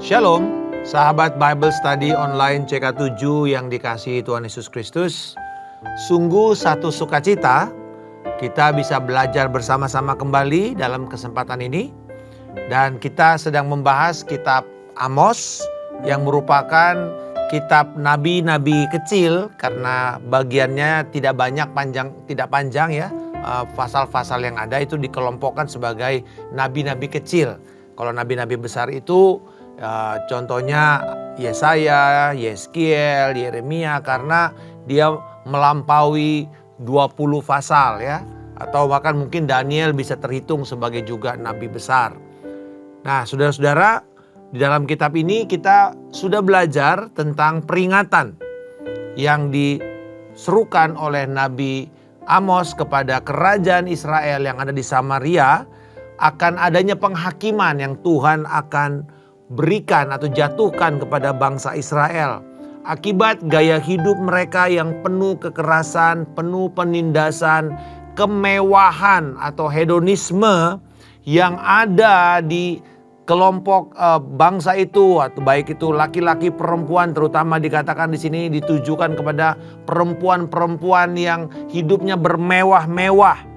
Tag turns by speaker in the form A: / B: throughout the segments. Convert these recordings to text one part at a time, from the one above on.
A: Shalom, sahabat Bible Study online CK7 yang dikasihi Tuhan Yesus Kristus. Sungguh satu sukacita kita bisa belajar bersama-sama kembali dalam kesempatan ini. Dan kita sedang membahas kitab Amos yang merupakan kitab nabi-nabi kecil karena bagiannya tidak banyak, tidak panjang ya. Pasal-pasal yang ada itu dikelompokkan sebagai nabi-nabi kecil. Kalau nabi-nabi besar itu contohnya Yesaya, Yeskiel, Yeremia, karena dia melampaui 20 pasal ya. Atau bahkan mungkin Daniel bisa terhitung sebagai juga nabi besar. Nah, saudara-saudara, di dalam kitab ini kita sudah belajar tentang peringatan yang diserukan oleh Nabi Amos kepada kerajaan Israel yang ada di Samaria akan adanya penghakiman yang Tuhan akan berikan atau jatuhkan kepada bangsa Israel akibat gaya hidup mereka yang penuh kekerasan, penuh penindasan, kemewahan atau hedonisme yang ada di kelompok bangsa itu, atau baik itu laki-laki perempuan, terutama dikatakan di sini ditujukan kepada perempuan-perempuan yang hidupnya bermewah-mewah.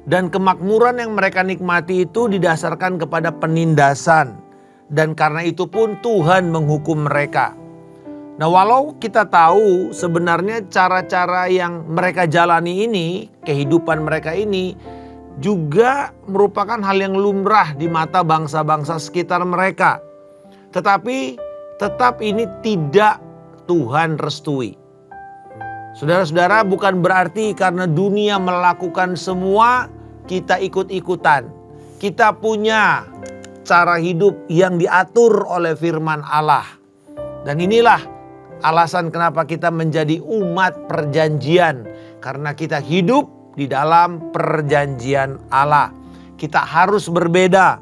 A: Dan kemakmuran yang mereka nikmati itu didasarkan kepada penindasan. Dan karena itu pun Tuhan menghukum mereka. Nah, walau kita tahu sebenarnya cara-cara yang mereka jalani ini, kehidupan mereka ini juga merupakan hal yang lumrah di mata bangsa-bangsa sekitar mereka. Tetapi tetap ini tidak Tuhan restui. Saudara-saudara, bukan berarti karena dunia melakukan semua kita ikut-ikutan. Kita punya cara hidup yang diatur oleh firman Allah. Dan inilah alasan kenapa kita menjadi umat perjanjian. Karena kita hidup di dalam perjanjian Allah. Kita harus berbeda.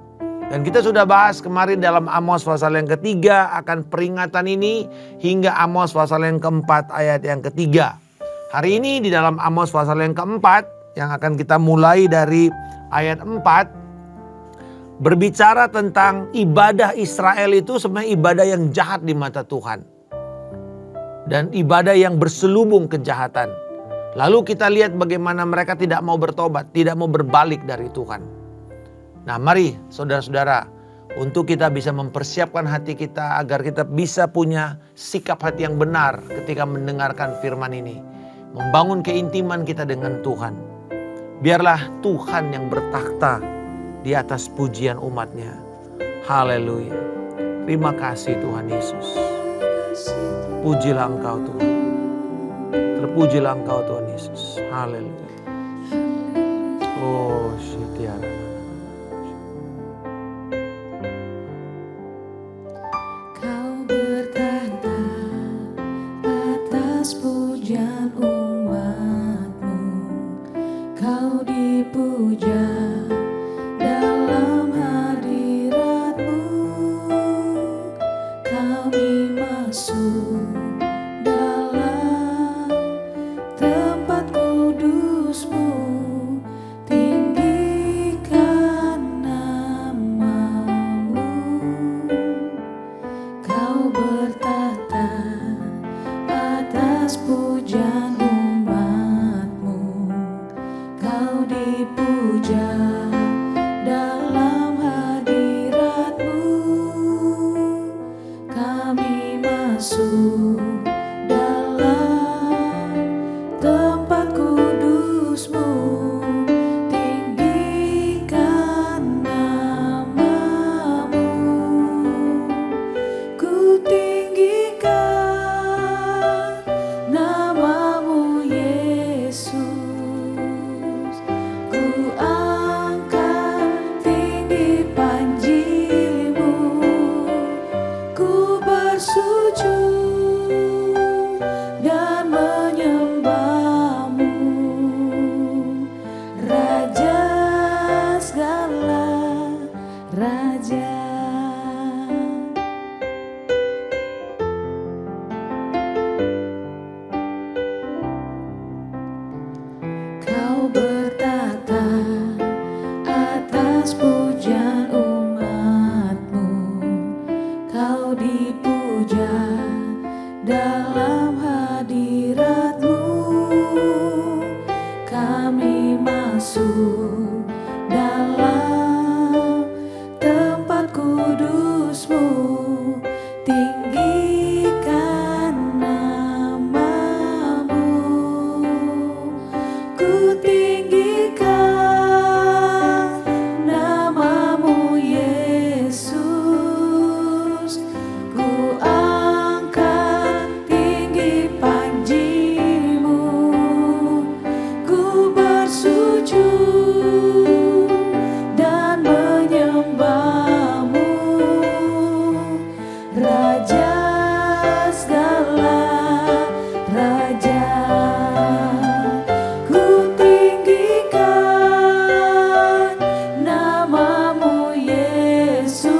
A: Dan kita sudah bahas kemarin dalam Amos pasal yang ketiga akan peringatan ini hingga Amos pasal yang keempat ayat yang ketiga. Hari ini di dalam Amos pasal yang keempat yang akan kita mulai dari ayat 4. Berbicara tentang ibadah Israel itu sebenarnya ibadah yang jahat di mata Tuhan. Dan ibadah yang berselubung kejahatan. Lalu kita lihat bagaimana mereka tidak mau bertobat, tidak mau berbalik dari Tuhan. Nah, mari saudara-saudara, untuk kita bisa mempersiapkan hati kita agar kita bisa punya sikap hati yang benar ketika mendengarkan firman ini. Membangun keintiman kita dengan Tuhan. Biarlah Tuhan yang bertakhta di atas pujian umatnya. Haleluya. Terima kasih Tuhan Yesus. Pujilah Engkau Tuhan. Terpujilah Engkau Tuhan Yesus. Haleluya. Oh, syitiara.
B: Kau bertahta atas pujian umatmu. Kau dipuja dalam hadiratmu. Kami masuk dalam tempat kudusmu. Tinggikan kudusmu, tinggikan namamu. Ku tinggikan namamu Yesus. Ku angkat tinggi panjimu. Ku bersujud dan menyembahmu, Raja segala raja. Ku tinggikan namamu Yesus.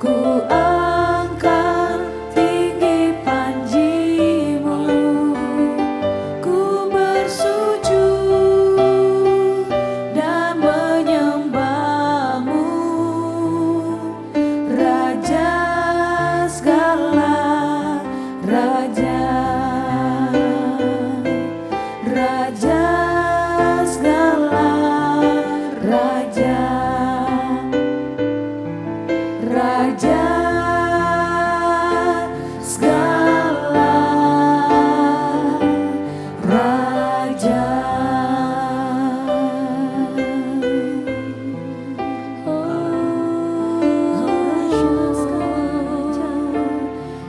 B: Ku angkat tinggi panjimu. Ku bersujud dan menyembahmu, Raja segala raja. Raja segala raja. Raja segala raja.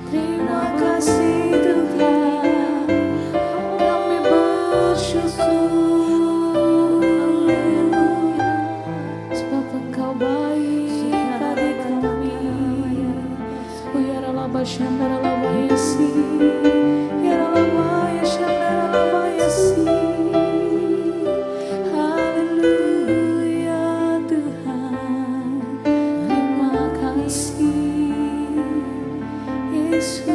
B: Terima kasih Tuhan, kami bersyukur sebab Engkau baik pada kami. Uyaralaba shandaralaba yasi, yaralaba yashandaralaba yasi. Haleluya Tuhan, terima kasih Yesus.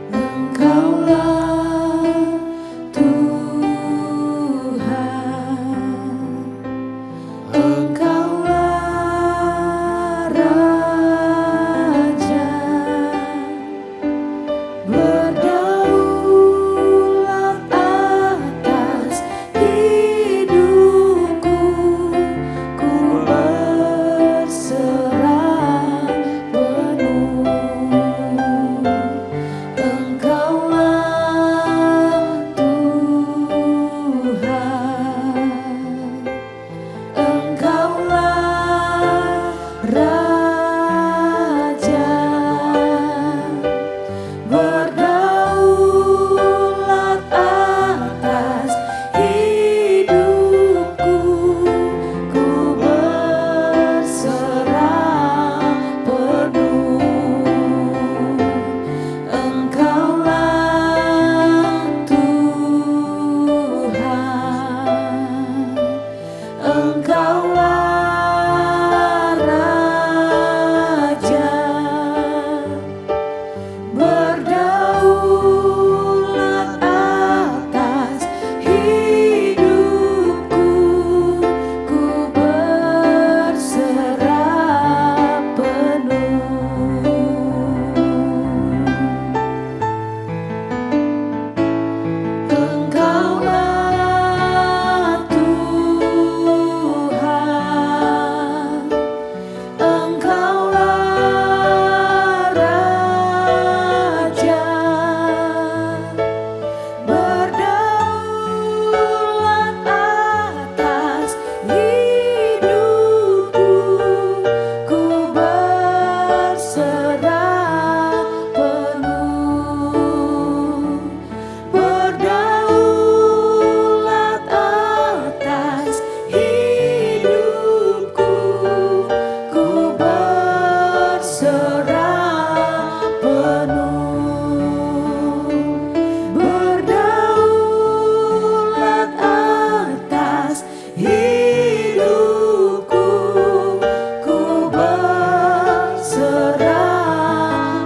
B: Engkaulah Tuhan, Engkaulah Raja, berdaulat atas hidupku. Ku berserah penuh. Engkaulah Tuhan, Engkaulah Raja, berdaulat atas hidupku. Ku berserah penuh. Engkaulah Tuhan, Engkaulah Raja, berdaulat atas hidupku. Ku berserah penuh. Engkaulah Tuhan, Engkaulah Raja, berdaulat atas hidupku. Ku berserah penuh. Berdaulat atas hidupku. Ku berserah penuh. Berdaulat atas hidupku. Ku berserah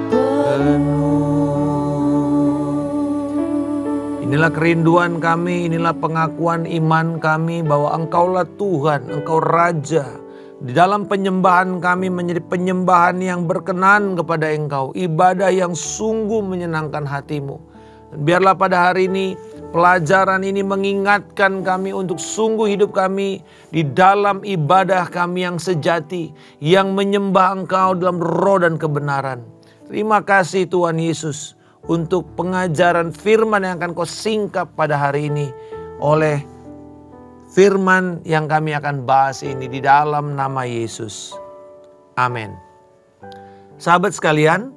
B: penuh.
A: Inilah kerinduan kami, inilah pengakuan iman kami bahwa Engkaulah Tuhan, Engkau Raja. Di dalam penyembahan kami menjadi penyembahan yang berkenan kepada Engkau, ibadah yang sungguh menyenangkan hatimu. Biarlah pada hari ini pelajaran ini mengingatkan kami untuk sungguh hidup kami di dalam ibadah kami yang sejati, yang menyembah Engkau dalam roh dan kebenaran. Terima kasih Tuhan Yesus untuk pengajaran firman yang akan Kau singkap pada hari ini oleh firman yang kami akan bahas ini di dalam nama Yesus. Amin. Sahabat sekalian,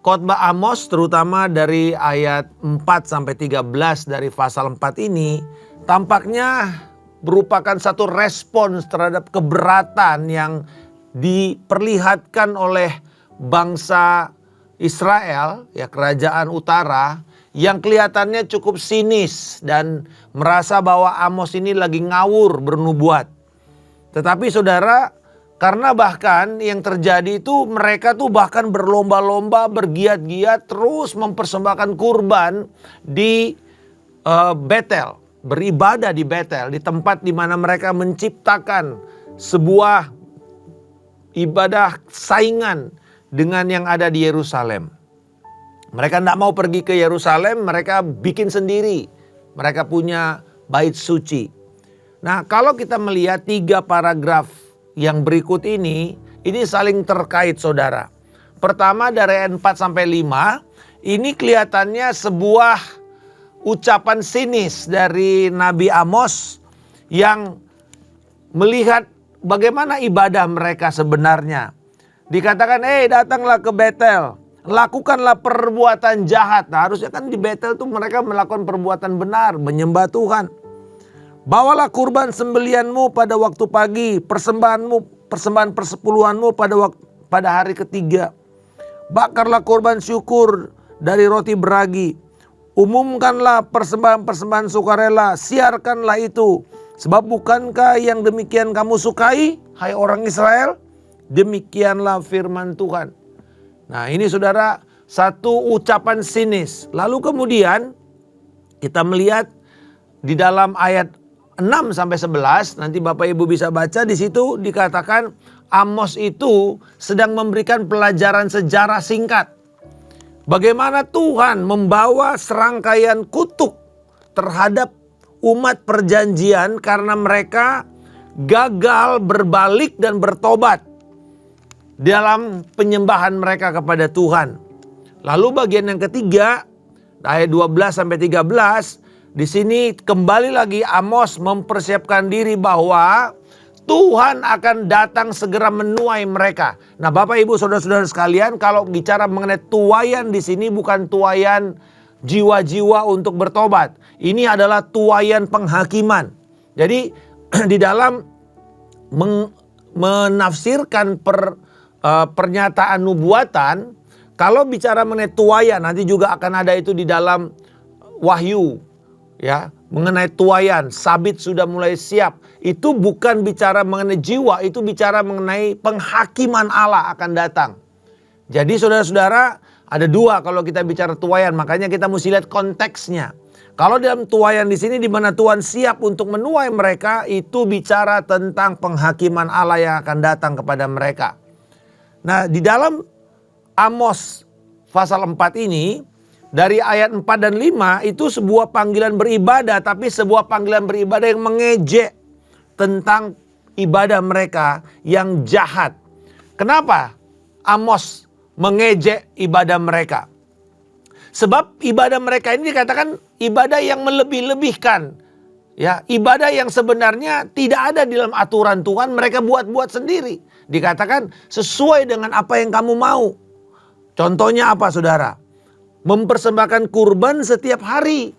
A: khotbah Amos terutama dari ayat 4-13 dari pasal 4 ini tampaknya merupakan satu respons terhadap keberatan yang diperlihatkan oleh bangsa Israel, ya kerajaan utara, yang kelihatannya cukup sinis dan merasa bahwa Amos ini lagi ngawur bernubuat. Tetapi saudara, karena bahkan yang terjadi itu mereka tuh bahkan berlomba-lomba, bergiat-giat terus mempersembahkan kurban di Betel, beribadah di Betel, di tempat di mana mereka menciptakan sebuah ibadah saingan dengan yang ada di Yerusalem. Mereka tidak mau pergi ke Yerusalem, mereka bikin sendiri. Mereka punya bait suci. Nah, kalau kita melihat 3 paragraf yang berikut ini saling terkait saudara. Pertama dari ayat 4-5, ini kelihatannya sebuah ucapan sinis dari Nabi Amos yang melihat bagaimana ibadah mereka sebenarnya. Dikatakan, datanglah ke Betel, lakukanlah perbuatan jahat. Nah, harusnya kan di Betel tuh mereka melakukan perbuatan benar, menyembah Tuhan. Bawalah kurban sembelianmu pada waktu pagi, persembahan persepuluhanmu pada hari ketiga. Bakarlah kurban syukur dari roti beragi. Umumkanlah persembahan sukarela, siarkanlah itu. Sebab bukankah yang demikian kamu sukai, hai orang Israel? Demikianlah firman Tuhan. Nah, ini saudara, satu ucapan sinis. Lalu kemudian kita melihat di dalam ayat 6-11, nanti Bapak Ibu bisa baca, di situ dikatakan Amos itu sedang memberikan pelajaran sejarah singkat. Bagaimana Tuhan membawa serangkaian kutuk terhadap umat perjanjian karena mereka gagal berbalik dan bertobat dalam penyembahan mereka kepada Tuhan. Lalu bagian yang ketiga, ayat 12-13, di sini kembali lagi Amos mempersiapkan diri bahwa Tuhan akan datang segera menuai mereka. Nah, Bapak Ibu Saudara-saudara sekalian, kalau bicara mengenai tuaian di sini bukan tuaian jiwa-jiwa untuk bertobat. Ini adalah tuaian penghakiman. Jadi di dalam menafsirkan pernyataan nubuatan, kalau bicara mengenai tuaian, nanti juga akan ada itu di dalam Wahyu. Ya, mengenai tuaian, sabit sudah mulai siap. Itu bukan bicara mengenai jiwa, itu bicara mengenai penghakiman Allah akan datang. Jadi saudara-saudara, ada 2 kalau kita bicara tuaian, makanya kita mesti lihat konteksnya. Kalau dalam tuaian di sini di mana Tuhan siap untuk menuai mereka, itu bicara tentang penghakiman Allah yang akan datang kepada mereka. Nah, di dalam Amos pasal 4 ini, dari ayat 4 dan 5 itu sebuah panggilan beribadah, tapi sebuah panggilan beribadah yang mengejek tentang ibadah mereka yang jahat. Kenapa Amos mengejek ibadah mereka? Sebab ibadah mereka ini dikatakan ibadah yang melebih-lebihkan. Ya, ibadah yang sebenarnya tidak ada di dalam aturan Tuhan, mereka buat-buat sendiri. Dikatakan sesuai dengan apa yang kamu mau. Contohnya apa saudara? Mempersembahkan kurban setiap hari.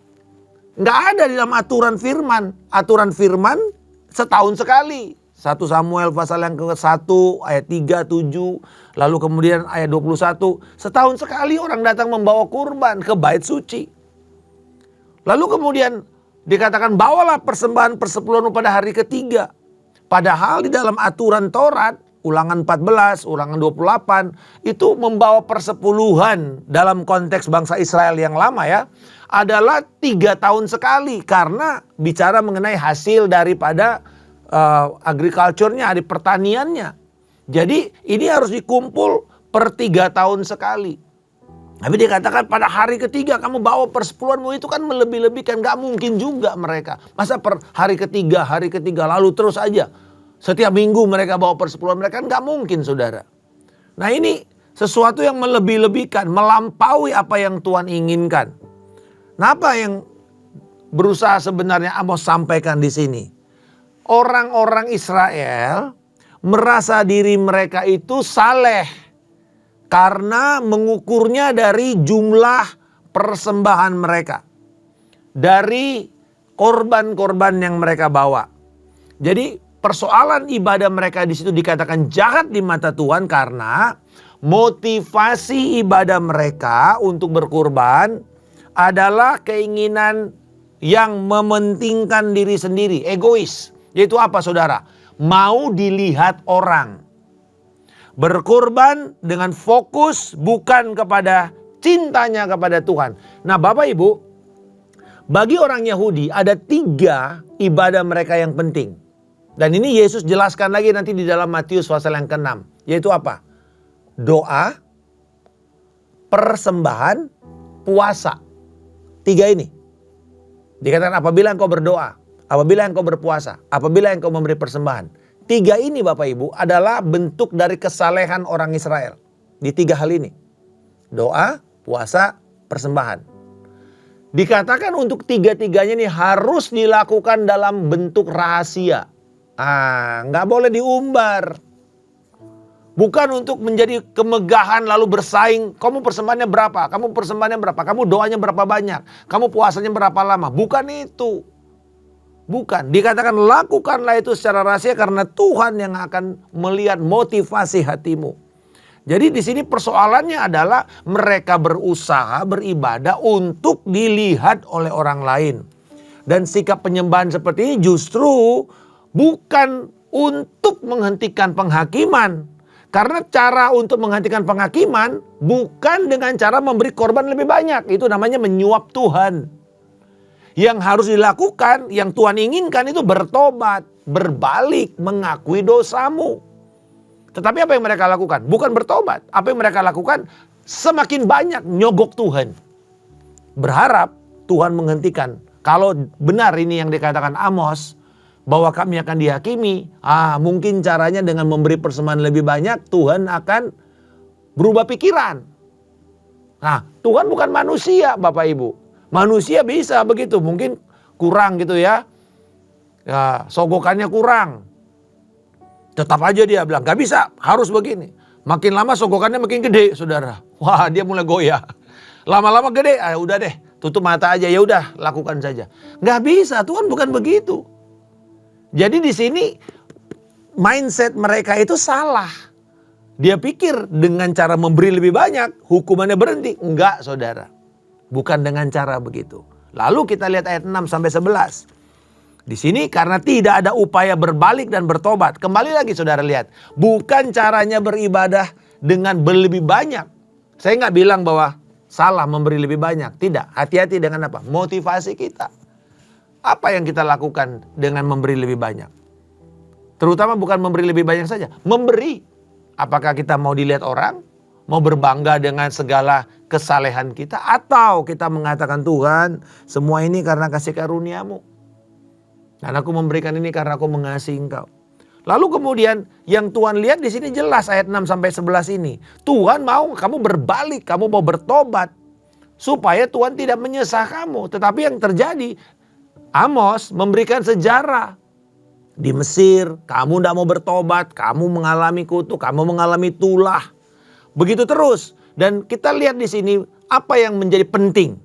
A: Nggak ada di dalam aturan firman. Aturan firman setahun sekali. 1 Samuel pasal yang ke-1 ayat 3, 7. Lalu kemudian ayat 21. Setahun sekali orang datang membawa kurban ke bait suci. Lalu kemudian dikatakan bawalah persembahan persepuluhan pada hari ketiga. Padahal di dalam aturan Taurat, Ulangan 14, Ulangan 28, itu membawa persepuluhan dalam konteks bangsa Israel yang lama ya, adalah 3 tahun sekali. Karena bicara mengenai hasil daripada agriculture-nya, di pertaniannya. Jadi ini harus dikumpul per 3 tahun sekali. Tapi dia katakan pada hari ketiga kamu bawa persepuluhanmu, itu kan melebih-lebihkan. Gak mungkin juga mereka. Masa per hari ketiga lalu terus aja. Setiap minggu mereka bawa persepuluhan mereka, kan gak mungkin saudara. Nah ini sesuatu yang melebih-lebihkan, melampaui apa yang Tuhan inginkan. Nah apa yang berusaha sebenarnya Amos sampaikan di sini? Orang-orang Israel merasa diri mereka itu saleh. Karena mengukurnya dari jumlah persembahan mereka. Dari korban-korban yang mereka bawa. Jadi persoalan ibadah mereka di situ dikatakan jahat di mata Tuhan karena motivasi ibadah mereka untuk berkurban adalah keinginan yang mementingkan diri sendiri, egois. Yaitu apa saudara? Mau dilihat orang. Berkorban dengan fokus bukan kepada cintanya kepada Tuhan. Nah Bapak Ibu, bagi orang Yahudi ada 3 ibadah mereka yang penting. Dan ini Yesus jelaskan lagi nanti di dalam Matius pasal yang ke-6. Yaitu apa? Doa, persembahan, puasa. 3 ini. Dikatakan apabila engkau berdoa, apabila engkau berpuasa, apabila engkau memberi persembahan. 3 ini Bapak Ibu adalah bentuk dari kesalehan orang Israel. Di 3 hal ini. Doa, puasa, persembahan. Dikatakan untuk 3-tiganya ini harus dilakukan dalam bentuk rahasia. Nggak boleh diumbar. Bukan untuk menjadi kemegahan lalu bersaing. Kamu persembahannya berapa? Kamu persembahannya berapa? Kamu doanya berapa banyak? Kamu puasanya berapa lama? Bukan itu. Bukan, dikatakan lakukanlah itu secara rahasia karena Tuhan yang akan melihat motivasi hatimu. Jadi di sini persoalannya adalah mereka berusaha beribadah untuk dilihat oleh orang lain. Dan sikap penyembahan seperti ini justru bukan untuk menghentikan penghakiman. Karena cara untuk menghentikan penghakiman bukan dengan cara memberi korban lebih banyak. Itu namanya menyuap Tuhan. Yang harus dilakukan, yang Tuhan inginkan itu bertobat, berbalik, mengakui dosamu. Tetapi apa yang mereka lakukan? Bukan bertobat. Apa yang mereka lakukan? Semakin banyak nyogok Tuhan. Berharap Tuhan menghentikan. Kalau benar ini yang dikatakan Amos, bahwa kami akan dihakimi. Mungkin caranya dengan memberi persembahan lebih banyak, Tuhan akan berubah pikiran. Nah, Tuhan bukan manusia Bapak Ibu. Manusia bisa begitu, mungkin kurang gitu ya. Sogokannya kurang. Tetap aja dia bilang, gak bisa, harus begini. Makin lama sogokannya makin gede saudara. Wah dia mulai goyah. Lama-lama gede, udah deh tutup mata aja, ya udah lakukan saja. Gak bisa, Tuhan bukan begitu. Jadi di sini mindset mereka itu salah. Dia pikir dengan cara memberi lebih banyak, hukumannya berhenti. Enggak saudara. Bukan dengan cara begitu. Lalu kita lihat ayat 6 sampai 11. Di sini karena tidak ada upaya berbalik dan bertobat. Kembali lagi saudara lihat. Bukan caranya beribadah dengan berlebih banyak. Saya nggak bilang bahwa salah memberi lebih banyak. Tidak. Hati-hati dengan apa? Motivasi kita. Apa yang kita lakukan dengan memberi lebih banyak? Terutama bukan memberi lebih banyak saja. Memberi. Apakah kita mau dilihat orang? Mau berbangga dengan segala kesalehan kita, atau kita mengatakan Tuhan semua ini karena kasih karunia-Mu. Dan aku memberikan ini karena aku mengasihi Engkau. Lalu kemudian yang Tuhan lihat di sini jelas ayat 6 sampai 11 ini. Tuhan mau kamu berbalik, kamu mau bertobat supaya Tuhan tidak menyesah kamu. Tetapi yang terjadi, Amos memberikan sejarah. Di Mesir, kamu tidak mau bertobat, kamu mengalami kutuk, kamu mengalami tulah. Begitu terus. Dan kita lihat di sini apa yang menjadi penting.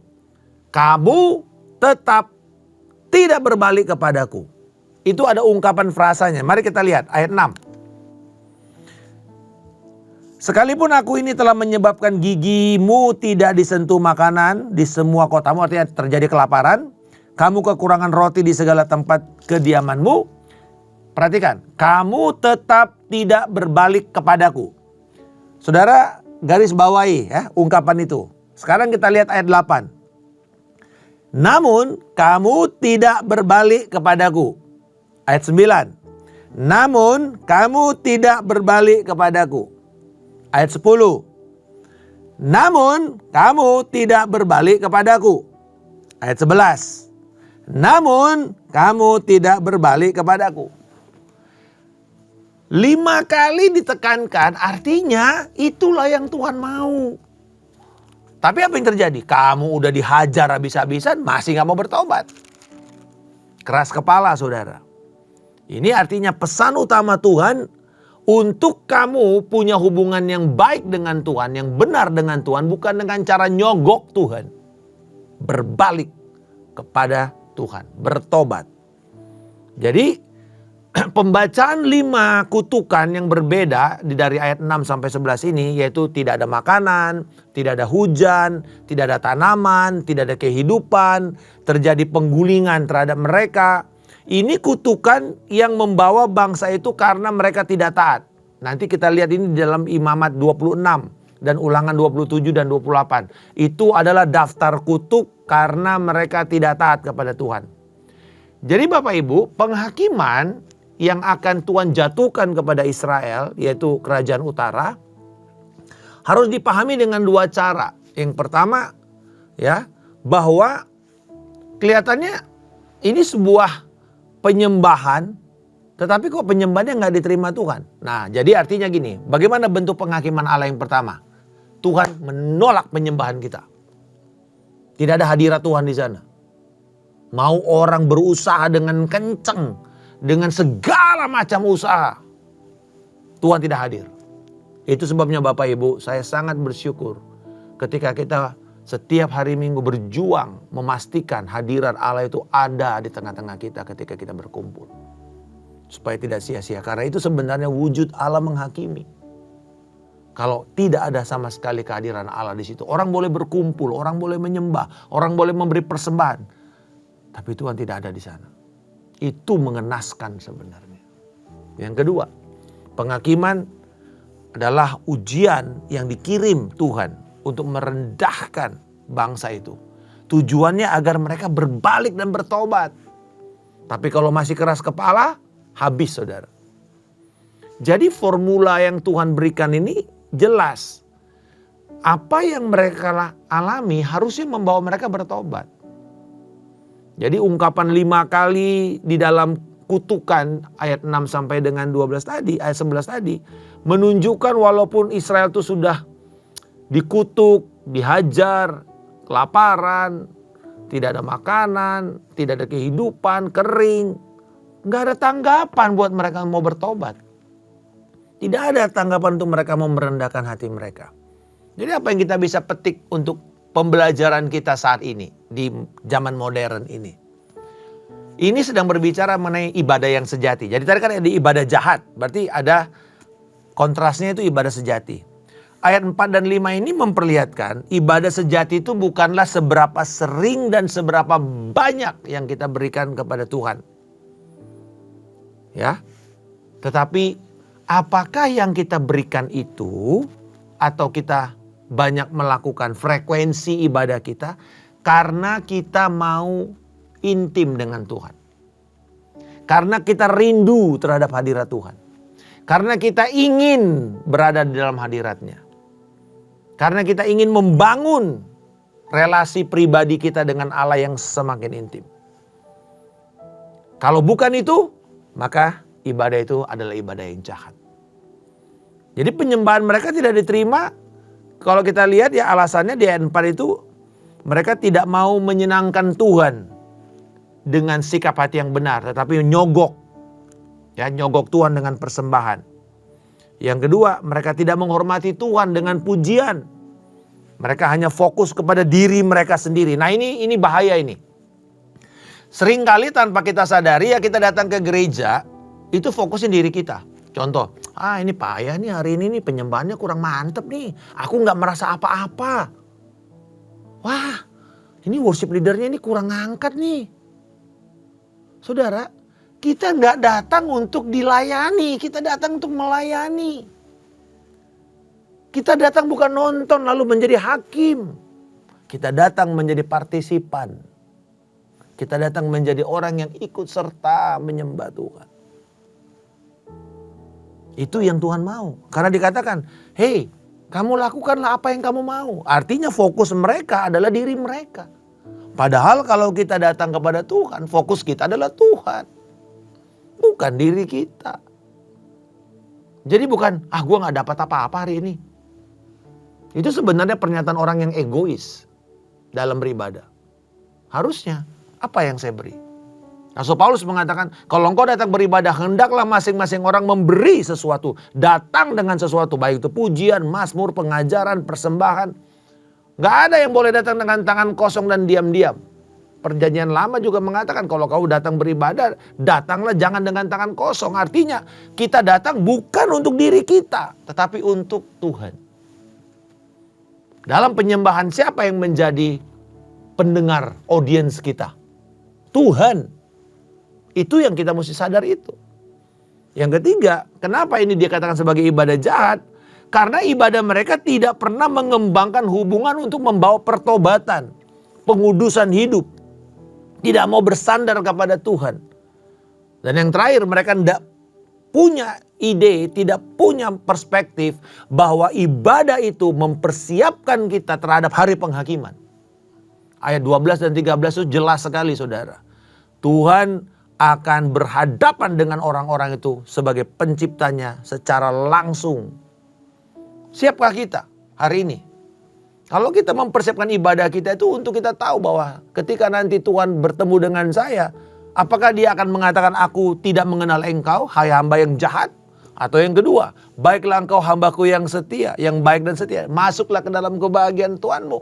A: Kamu tetap tidak berbalik kepadaku. Itu ada ungkapan frasanya. Mari kita lihat ayat 6. Sekalipun aku ini telah menyebabkan gigimu tidak disentuh makanan di semua kotamu. Artinya terjadi kelaparan. Kamu kekurangan roti di segala tempat kediamanmu. Perhatikan. Kamu tetap tidak berbalik kepadaku. Saudara garis bawahi ya ungkapan itu. Sekarang kita lihat ayat 8. Namun kamu tidak berbalik kepadaku. Ayat 9. Namun kamu tidak berbalik kepadaku. Ayat 10. Namun kamu tidak berbalik kepadaku. Ayat 11. Namun kamu tidak berbalik kepadaku. 5 kali ditekankan, artinya itulah yang Tuhan mau. Tapi apa yang terjadi? Kamu udah dihajar habis-habisan, masih gak mau bertobat. Keras kepala, saudara. Ini artinya pesan utama Tuhan untuk kamu punya hubungan yang baik dengan Tuhan, yang benar dengan Tuhan, bukan dengan cara nyogok Tuhan. Berbalik kepada Tuhan, bertobat. Jadi pembacaan 5 kutukan yang berbeda dari ayat 6 sampai 11 ini, yaitu tidak ada makanan, tidak ada hujan, tidak ada tanaman, tidak ada kehidupan, terjadi penggulingan terhadap mereka. Ini kutukan yang membawa bangsa itu karena mereka tidak taat. Nanti kita lihat ini di dalam Imamat 26 dan Ulangan 27 dan 28. Itu adalah daftar kutuk karena mereka tidak taat kepada Tuhan. Jadi Bapak Ibu, penghakiman yang akan Tuhan jatuhkan kepada Israel, yaitu kerajaan utara, harus dipahami dengan 2 cara. Yang pertama, ya, bahwa kelihatannya ini sebuah penyembahan, tetapi kok penyembahannya nggak diterima Tuhan. Nah, jadi artinya gini, bagaimana bentuk penghakiman Allah yang pertama? Tuhan menolak penyembahan kita. Tidak ada hadirat Tuhan di sana. Mau orang berusaha dengan kenceng, dengan segala macam usaha, Tuhan tidak hadir. Itu sebabnya Bapak Ibu, saya sangat bersyukur ketika kita setiap hari Minggu berjuang memastikan hadirat Allah itu ada di tengah-tengah kita ketika kita berkumpul. Supaya tidak sia-sia, karena itu sebenarnya wujud Allah menghakimi. Kalau tidak ada sama sekali kehadiran Allah di situ, orang boleh berkumpul, orang boleh menyembah, orang boleh memberi persembahan, tapi Tuhan tidak ada di sana. Itu mengenaskan sebenarnya. Yang kedua, penghakiman adalah ujian yang dikirim Tuhan untuk merendahkan bangsa itu. Tujuannya agar mereka berbalik dan bertobat. Tapi kalau masih keras kepala, habis saudara. Jadi formula yang Tuhan berikan ini jelas. Apa yang mereka alami harusnya membawa mereka bertobat. Jadi ungkapan 5 kali di dalam kutukan ayat 6 sampai dengan 12 tadi, ayat 11 tadi, menunjukkan walaupun Israel itu sudah dikutuk, dihajar, kelaparan, tidak ada makanan, tidak ada kehidupan, kering. Nggak ada tanggapan buat mereka mau bertobat. Tidak ada tanggapan untuk mereka mau merendahkan hati mereka. Jadi apa yang kita bisa petik untuk pembelajaran kita saat ini, di zaman modern ini? Ini sedang berbicara mengenai ibadah yang sejati. Jadi tadi kan ada ibadah jahat, berarti ada kontrasnya itu ibadah sejati. Ayat 4 dan 5 ini memperlihatkan ibadah sejati itu bukanlah seberapa sering dan seberapa banyak yang kita berikan kepada Tuhan. Ya. Tetapi apakah yang kita berikan itu atau kita banyak melakukan frekuensi ibadah kita karena kita mau intim dengan Tuhan. Karena kita rindu terhadap hadirat Tuhan. Karena kita ingin berada di dalam hadiratnya. Karena kita ingin membangun relasi pribadi kita dengan Allah yang semakin intim. Kalau bukan itu, maka ibadah itu adalah ibadah yang jahat. Jadi penyembahan mereka tidak diterima. Kalau kita lihat ya alasannya di ayat 4 itu, mereka tidak mau menyenangkan Tuhan dengan sikap hati yang benar, tetapi nyogok. Ya, nyogok Tuhan dengan persembahan. Yang kedua, mereka tidak menghormati Tuhan dengan pujian. Mereka hanya fokus kepada diri mereka sendiri. Nah ini bahaya ini. Seringkali tanpa kita sadari ya kita datang ke gereja, itu fokusnya diri kita. Contoh, ini payah nih hari ini nih penyembahannya kurang mantep nih. Aku gak merasa apa-apa. Wah, ini worship leadernya ini kurang ngangkat nih. Saudara, kita gak datang untuk dilayani, kita datang untuk melayani. Kita datang bukan nonton lalu menjadi hakim. Kita datang menjadi partisipan. Kita datang menjadi orang yang ikut serta menyembah Tuhan. Itu yang Tuhan mau. Karena dikatakan, hey Kamu lakukanlah apa yang kamu mau. Artinya fokus mereka adalah diri mereka. Padahal kalau kita datang kepada Tuhan, fokus kita adalah Tuhan. Bukan diri kita. Jadi bukan, gue gak dapat apa-apa hari ini. Itu sebenarnya pernyataan orang yang egois dalam beribadah. Harusnya, apa yang saya beri? Rasul Paulus mengatakan, kalau engkau datang beribadah, hendaklah masing-masing orang memberi sesuatu. Datang dengan sesuatu, baik itu pujian, mazmur, pengajaran, persembahan. Gak ada yang boleh datang dengan tangan kosong dan diam-diam. Perjanjian lama juga mengatakan, kalau kau datang beribadah, datanglah jangan dengan tangan kosong. Artinya, kita datang bukan untuk diri kita, tetapi untuk Tuhan. Dalam penyembahan, siapa yang menjadi pendengar, audiens kita? Tuhan. Itu yang kita mesti sadar itu. Yang ketiga, kenapa ini dikatakan sebagai ibadah jahat? Karena ibadah mereka tidak pernah mengembangkan hubungan untuk membawa pertobatan, pengudusan hidup. Tidak mau bersandar kepada Tuhan. Dan yang terakhir, mereka tidak punya ide, tidak punya perspektif bahwa ibadah itu mempersiapkan kita terhadap hari penghakiman. Ayat 12 dan 13 itu jelas sekali, saudara. Tuhan akan berhadapan dengan orang-orang itu sebagai penciptanya secara langsung. Siapkah kita hari ini? Kalau kita mempersiapkan ibadah kita itu untuk kita tahu bahwa ketika nanti Tuhan bertemu dengan saya, apakah dia akan mengatakan aku tidak mengenal engkau, hai hamba yang jahat? Atau yang kedua, baiklah engkau hambaku yang setia, yang baik dan setia, masuklah ke dalam kebahagiaan Tuhanmu.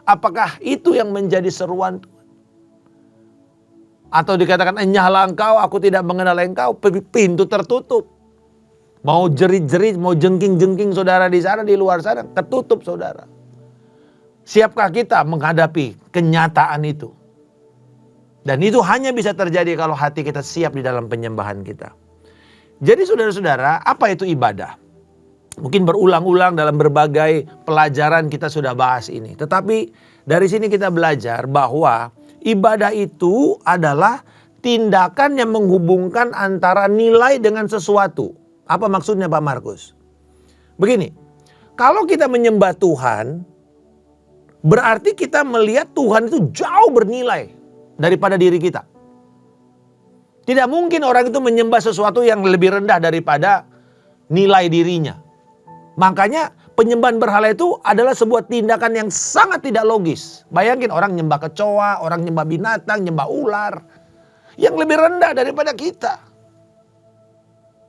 A: Apakah itu yang menjadi seruan Tuhan? Atau dikatakan enyahlah engkau, aku tidak mengenal engkau, pintu tertutup. Mau jerit-jerit, mau jengking-jengking saudara di sana, di luar sana, ketutup saudara. Siapkah kita menghadapi kenyataan itu? Dan itu hanya bisa terjadi kalau hati kita siap di dalam penyembahan kita. Jadi saudara-saudara, apa itu ibadah? Mungkin berulang-ulang dalam berbagai pelajaran kita sudah bahas ini. Tetapi dari sini kita belajar bahwa ibadah itu adalah tindakan yang menghubungkan antara nilai dengan sesuatu. Apa maksudnya Pak Markus? Begini, kalau kita menyembah Tuhan, berarti kita melihat Tuhan itu jauh bernilai daripada diri kita. Tidak mungkin orang itu menyembah sesuatu yang lebih rendah daripada nilai dirinya. Makanya penyembahan berhala itu adalah sebuah tindakan yang sangat tidak logis. Bayangin orang nyembah kecoa, orang nyembah binatang, nyembah ular. Yang lebih rendah daripada kita.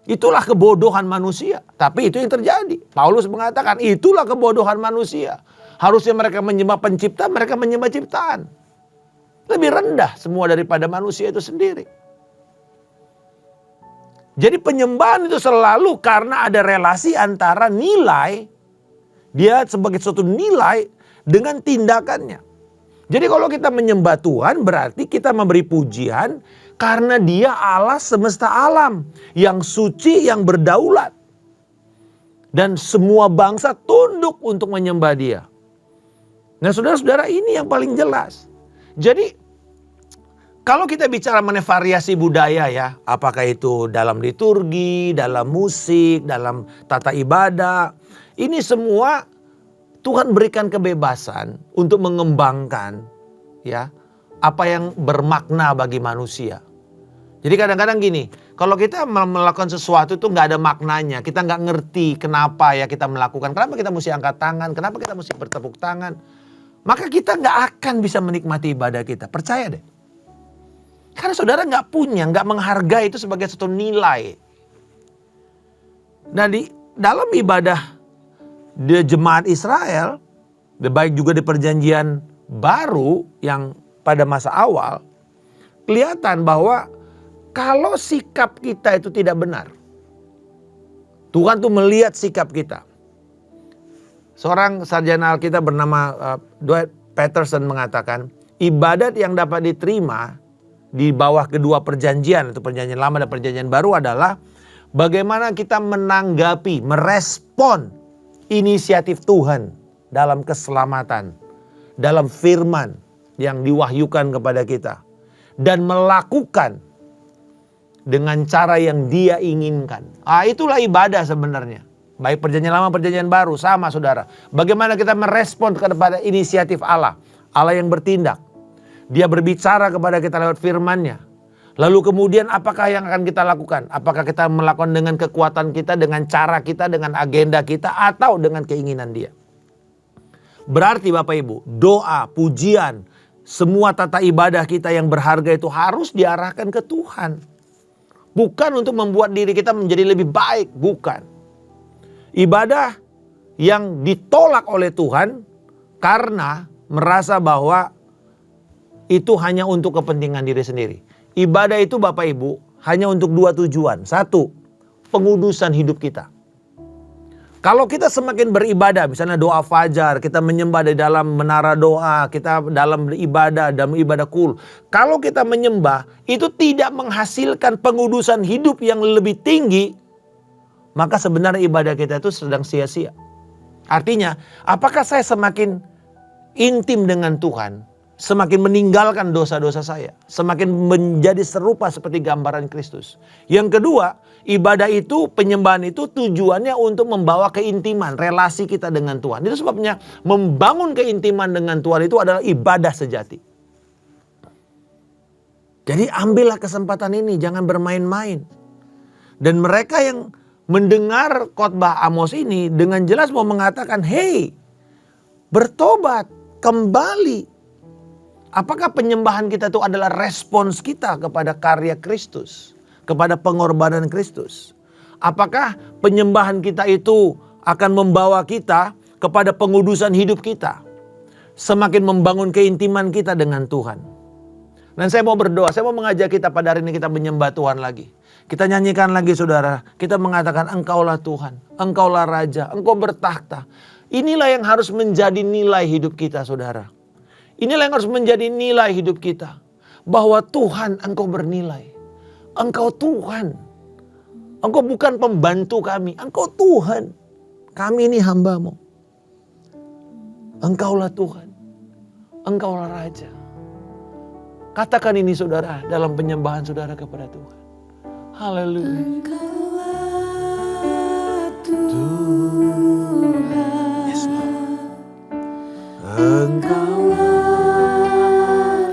A: Itulah kebodohan manusia. Tapi itu yang terjadi. Paulus mengatakan itulah kebodohan manusia. Harusnya mereka menyembah pencipta, mereka menyembah ciptaan. Lebih rendah semua daripada manusia itu sendiri. Jadi penyembahan itu selalu karena ada relasi antara nilai, dia sebagai suatu nilai dengan tindakannya. Jadi kalau kita menyembah Tuhan berarti kita memberi pujian karena dia Allah semesta alam. Yang suci, yang berdaulat. Dan semua bangsa tunduk untuk menyembah dia. Nah saudara-saudara ini yang paling jelas. Jadi kalau kita bicara mengenai variasi budaya ya, apakah itu dalam liturgi, dalam musik, dalam tata ibadah, ini semua Tuhan berikan kebebasan untuk mengembangkan ya apa yang bermakna bagi manusia. Jadi kadang-kadang gini, kalau kita melakukan sesuatu itu nggak ada maknanya, kita nggak ngerti kenapa ya kita melakukan, kenapa kita mesti angkat tangan, kenapa kita mesti bertepuk tangan, maka kita nggak akan bisa menikmati ibadah kita. Percaya deh. Karena saudara nggak punya, nggak menghargai itu sebagai suatu nilai. Nah di dalam ibadah di jemaat Israel, baik juga di perjanjian baru yang pada masa awal, kelihatan bahwa kalau sikap kita itu tidak benar, Tuhan tuh melihat sikap kita. Seorang sarjana Alkitab bernama Dwight Patterson mengatakan, ibadat yang dapat diterima di bawah kedua perjanjian, atau perjanjian lama dan perjanjian baru adalah bagaimana kita menanggapi, merespon inisiatif Tuhan dalam keselamatan, dalam firman yang diwahyukan kepada kita. Dan melakukan dengan cara yang dia inginkan. Itulah ibadah sebenarnya. Baik perjanjian lama, perjanjian baru, sama saudara. Bagaimana kita merespon kepada inisiatif Allah. Allah yang bertindak. Dia berbicara kepada kita lewat firman-Nya. Lalu kemudian apakah yang akan kita lakukan? Apakah kita melakukan dengan kekuatan kita, dengan cara kita, dengan agenda kita, atau dengan keinginan Dia? Berarti Bapak Ibu, doa, pujian, semua tata ibadah kita yang berharga itu harus diarahkan ke Tuhan. Bukan untuk membuat diri kita menjadi lebih baik, bukan. Ibadah yang ditolak oleh Tuhan karena merasa bahwa itu hanya untuk kepentingan diri sendiri. Ibadah itu Bapak Ibu hanya untuk dua tujuan. Satu, pengudusan hidup kita. Kalau kita semakin beribadah, misalnya doa fajar, kita menyembah di dalam menara doa, kita dalam ibadah kul. Kalau kita menyembah, itu tidak menghasilkan pengudusan hidup yang lebih tinggi, maka sebenarnya ibadah kita itu sedang sia-sia. Artinya, apakah saya semakin intim dengan Tuhan, semakin meninggalkan dosa-dosa saya, semakin menjadi serupa seperti gambaran Kristus. Yang kedua, ibadah itu, penyembahan itu tujuannya untuk membawa keintiman, relasi kita dengan Tuhan. Itu sebabnya membangun keintiman dengan Tuhan itu adalah ibadah sejati. Jadi ambillah kesempatan ini, jangan bermain-main. Dan mereka yang mendengar khotbah Amos ini dengan jelas mau mengatakan, hey, bertobat, kembali. Apakah penyembahan kita itu adalah respons kita kepada karya Kristus, kepada pengorbanan Kristus? Apakah penyembahan kita itu akan membawa kita kepada pengudusan hidup kita, semakin membangun keintiman kita dengan Tuhan? Dan saya mau berdoa, saya mau mengajak kita pada hari ini kita menyembah Tuhan lagi. Kita nyanyikan lagi saudara, kita mengatakan Engkaulah Tuhan, Engkaulah Raja, Engkau bertakhta. Inilah yang harus menjadi nilai hidup kita saudara. Inilah yang harus menjadi nilai hidup kita. Bahwa Tuhan Engkau bernilai. Engkau Tuhan. Engkau bukan pembantu kami, Engkau Tuhan. Kami ini hamba-Mu. Engkaulah Tuhan, Engkaulah Raja. Katakan ini saudara dalam penyembahan saudara kepada Tuhan. Haleluya.
B: Engkaulah Tuhan,
A: Yes, Lord.
B: Engkaulah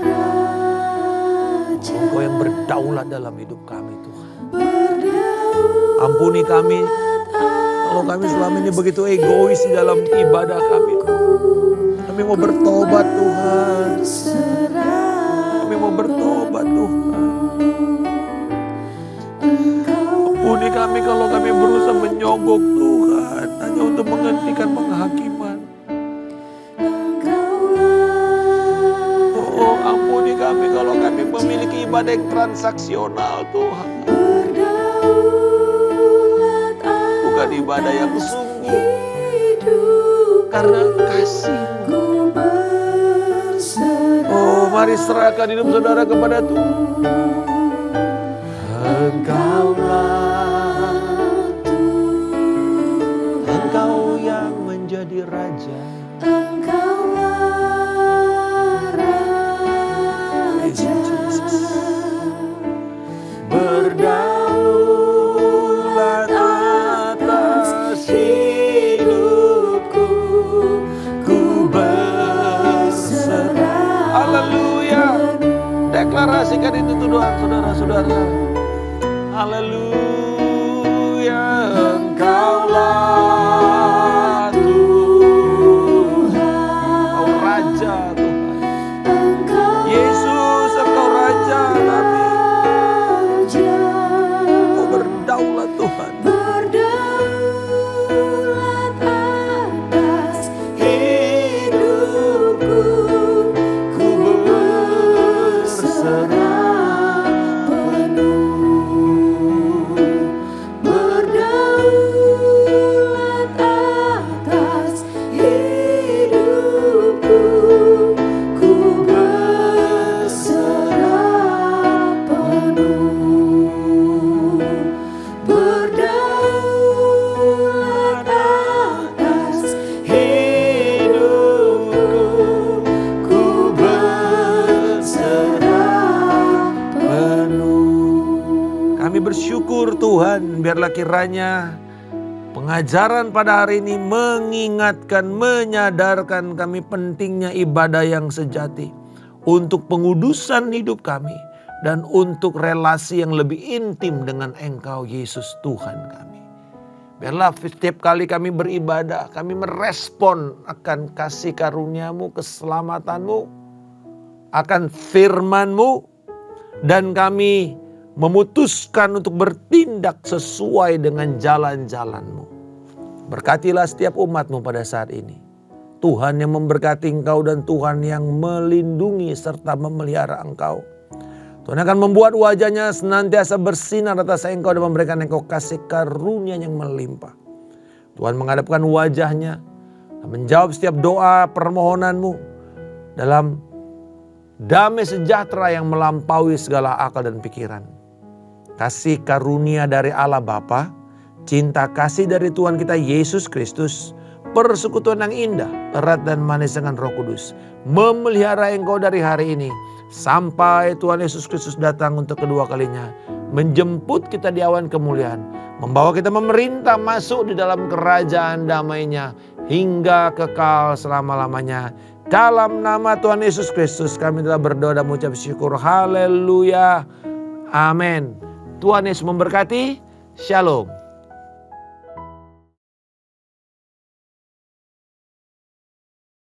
B: Raja,
A: Engkau yang berdaulat dalam hidup kami Tuhan.
B: berdaulat
A: Ampuni kami kalau kami selama ini begitu egois di dalam ibadah kami. Kami mau bertobat Tuhan. Kami mau bertobat Tuhan. Ampuni kami kalau kami berusaha menyogok Tuhan hanya untuk menghentikan penghakiman. Oh, ampuni kami kalau kami memiliki ibadah yang transaksional Tuhan. Bukan ibadah yang sungguh karena kasih. Oh, mari serahkan hidup saudara kepada Tuhan. Engkaulah Tuhan, Engkau yang menjadi Raja.
B: Engkaulah Raja,
A: berdaulat atas hidupku, ku berserah. Haleluya. Deklarasikan itu doa saudara-saudara. Haleluya. Engkaulah Tuhan, Engkau Raja Tuhan. Yesus Engkau Raja kami. Engkau berdaulat Tuhan.
B: berdaulat atas hidupku, ku berserah penuh. Berdaulat atas hidupku, ku berserah penuh. Berdaulat atas hidupku, ku berserah penuh.
A: Kami bersyukur Tuhan, biarlah kiranya Pengajaran pada hari ini mengingatkan, menyadarkan kami pentingnya ibadah yang sejati untuk pengudusan hidup kami dan untuk relasi yang lebih intim dengan Engkau Yesus Tuhan kami. Biarlah setiap kali kami beribadah, kami merespon akan kasih karunia-Mu, keselamatan-Mu, akan firman-Mu, dan kami memutuskan untuk bertindak sesuai dengan jalan-jalan-Mu. Berkatilah setiap umat-Mu pada saat ini. Tuhan yang memberkati Engkau dan Tuhan yang melindungi serta memelihara Engkau. Tuhan akan membuat wajahnya senantiasa bersinar atas Engkau dan memberikan Engkau kasih karunia yang melimpah. Tuhan menghadapkan wajahnya dan menjawab setiap doa permohonan-Mu dalam damai sejahtera yang melampaui segala akal dan pikiran. Kasih karunia dari Allah Bapa, cinta kasih dari Tuhan kita Yesus Kristus, persekutuan yang indah, erat dan manis dengan Roh Kudus, memelihara engkau dari hari ini sampai Tuhan Yesus Kristus datang untuk kedua kalinya, menjemput kita di awan kemuliaan, membawa kita memerintah masuk di dalam kerajaan damai-Nya hingga kekal selama-lamanya. Dalam nama Tuhan Yesus Kristus kami telah berdoa dan mengucap syukur. Haleluya. Amin. Tuhan Yesus memberkati. Shalom.